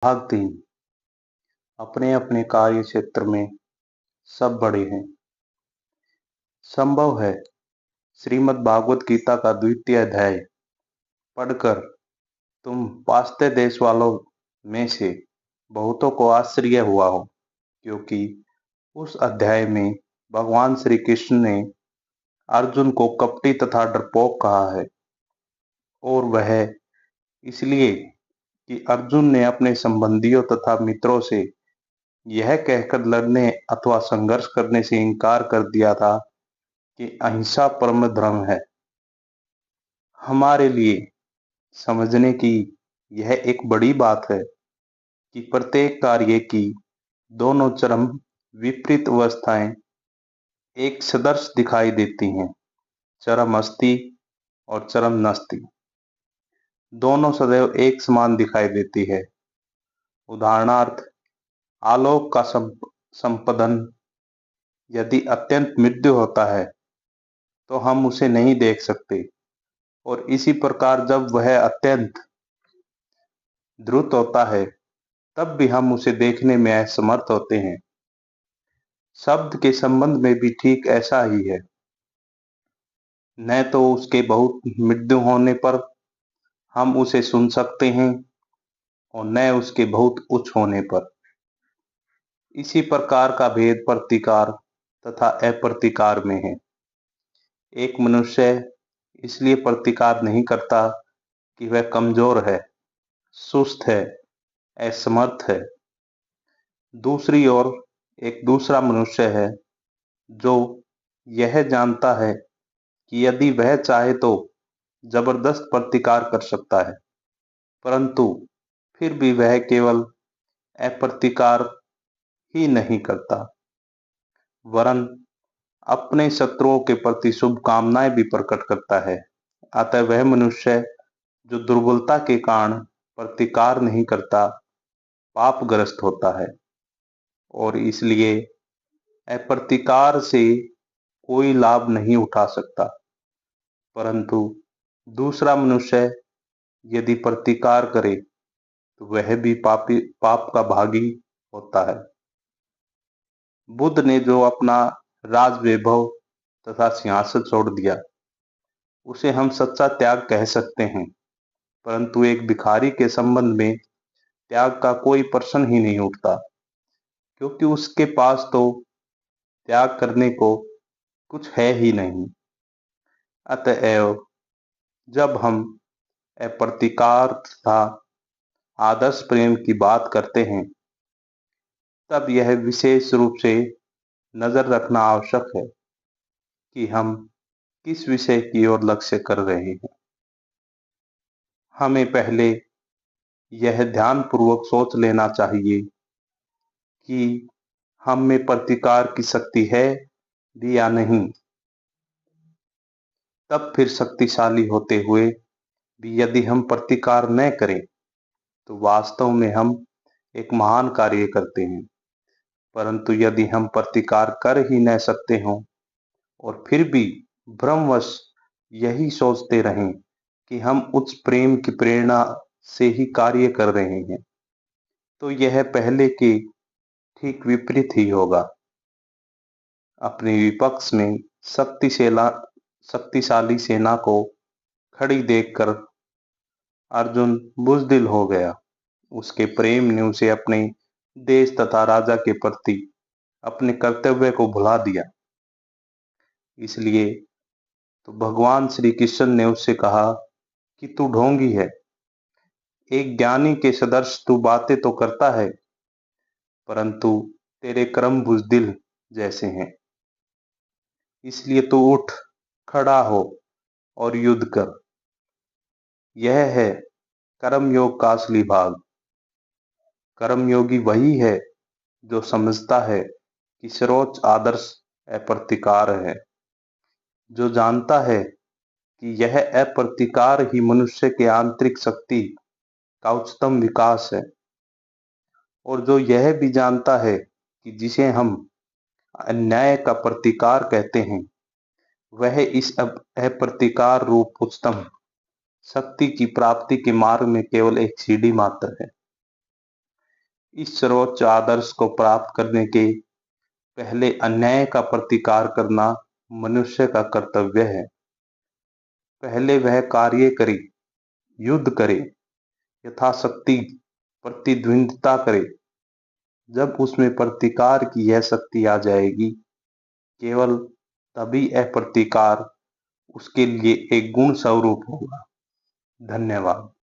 भाग 3। अपने अपने कार्य क्षेत्र में सब बड़े हैं। संभव है श्रीमद् भागवत गीता का 2वां अध्याय पढ़कर तुम पाश्चात्य देश वालों में से बहुतों को आश्चर्य हुआ हो, क्योंकि उस अध्याय में भगवान श्री कृष्ण ने अर्जुन को कपटी तथा डरपोक कहा है। और वह इसलिए कि अर्जुन ने अपने संबंधियों तथा मित्रों से यह कहकर लड़ने अथवा संघर्ष करने से इनकार कर दिया था कि अहिंसा परम धर्म है। हमारे लिए समझने की यह एक बड़ी बात है कि प्रत्येक कार्य की दोनों चरम विपरीत अवस्थाएं एक सदृश दिखाई देती हैं। चरम अस्ति और चरम नस्ति दोनों सदैव एक समान दिखाई देती है। उदाहरणार्थ, आलोक का संपदन यदि अत्यंत मृदु होता है तो हम उसे नहीं देख सकते, और इसी प्रकार जब वह अत्यंत द्रुत होता है तब भी हम उसे देखने में असमर्थ होते हैं। शब्द के संबंध में भी ठीक ऐसा ही है। न तो उसके बहुत मृदु होने पर हम उसे सुन सकते हैं और न उसके बहुत उच्च होने पर। इसी प्रकार का भेद प्रतिकार तथा अप्रतिकार में है। एक मनुष्य इसलिए प्रतिकार नहीं करता कि वह कमजोर है, सुस्त है, असमर्थ है। दूसरी ओर एक दूसरा मनुष्य है जो यह जानता है कि यदि वह चाहे तो जबरदस्त प्रतिकार कर सकता है, परंतु फिर भी वह केवल अप्रतिकार ही नहीं करता, वरन अपने शत्रुओं के प्रति शुभकामनाएं भी प्रकट करता है। अतः वह मनुष्य जो दुर्बलता के कारण प्रतिकार नहीं करता पापग्रस्त होता है, और इसलिए अप्रतिकार से कोई लाभ नहीं उठा सकता। परंतु दूसरा मनुष्य यदि प्रतिकार करे तो वह भी पाप का भागी होता है। बुद्ध ने जो अपना राज वैभव तथा सिंहासन छोड़ दिया उसे हम सच्चा त्याग कह सकते हैं, परंतु एक भिखारी के संबंध में त्याग का कोई प्रश्न ही नहीं उठता, क्योंकि उसके पास तो त्याग करने को कुछ है ही नहीं। अतएव जब हम अप्रतिकार तथा आदर्श प्रेम की बात करते हैं तब यह विशेष रूप से नजर रखना आवश्यक है कि हम किस विषय की ओर लक्ष्य कर रहे हैं। हमें पहले यह ध्यानपूर्वक सोच लेना चाहिए कि हम में प्रतिकार की शक्ति है भी या नहीं। तब फिर शक्तिशाली होते हुए भी यदि हम प्रतिकार न करें तो वास्तव में हम एक महान कार्य करते हैं। परंतु यदि हम प्रतिकार कर ही न सकते हों और फिर भी भ्रमवश यही सोचते रहें कि हम उच्च प्रेम की प्रेरणा से ही कार्य कर रहे हैं, तो यह पहले के ठीक विपरीत ही होगा। अपने विपक्ष में शक्तिशाली सेना को खड़ी देखकर अर्जुन बुजदिल हो गया। उसके प्रेम ने उसे अपने देश तथा राजा के प्रति अपने कर्तव्य को भुला दिया। इसलिए तो भगवान श्री कृष्ण ने उससे कहा कि तू ढोंगी है। एक ज्ञानी के सदृश तू बातें तो करता है, परंतु तेरे कर्म बुजदिल जैसे हैं। इसलिए तू उठ, खड़ा हो और युद्ध कर। यह है कर्मयोग का असली भाग। कर्मयोगी वही है जो समझता है कि सर्वोच्च आदर्श अप्रतिकार है, जो जानता है कि यह अप्रतिकार ही मनुष्य के आंतरिक शक्ति का उच्चतम विकास है, और जो यह भी जानता है कि जिसे हम अन्याय का प्रतिकार कहते हैं वह इस अप्रतिकार रूप उच्चतम शक्ति की प्राप्ति के मार्ग में केवल एक सीढ़ी मात्र है। इस सर्वोच्च आदर्श को प्राप्त करने के पहले अन्याय का प्रतिकार करना मनुष्य का कर्तव्य है। पहले वह कार्य करे, युद्ध करे, यथाशक्ति प्रतिद्वंद्विता करे। जब उसमें प्रतिकार की यह शक्ति आ जाएगी, केवल तभी यह प्रतिकार उसके लिए एक गुण स्वरूप होगा। धन्यवाद।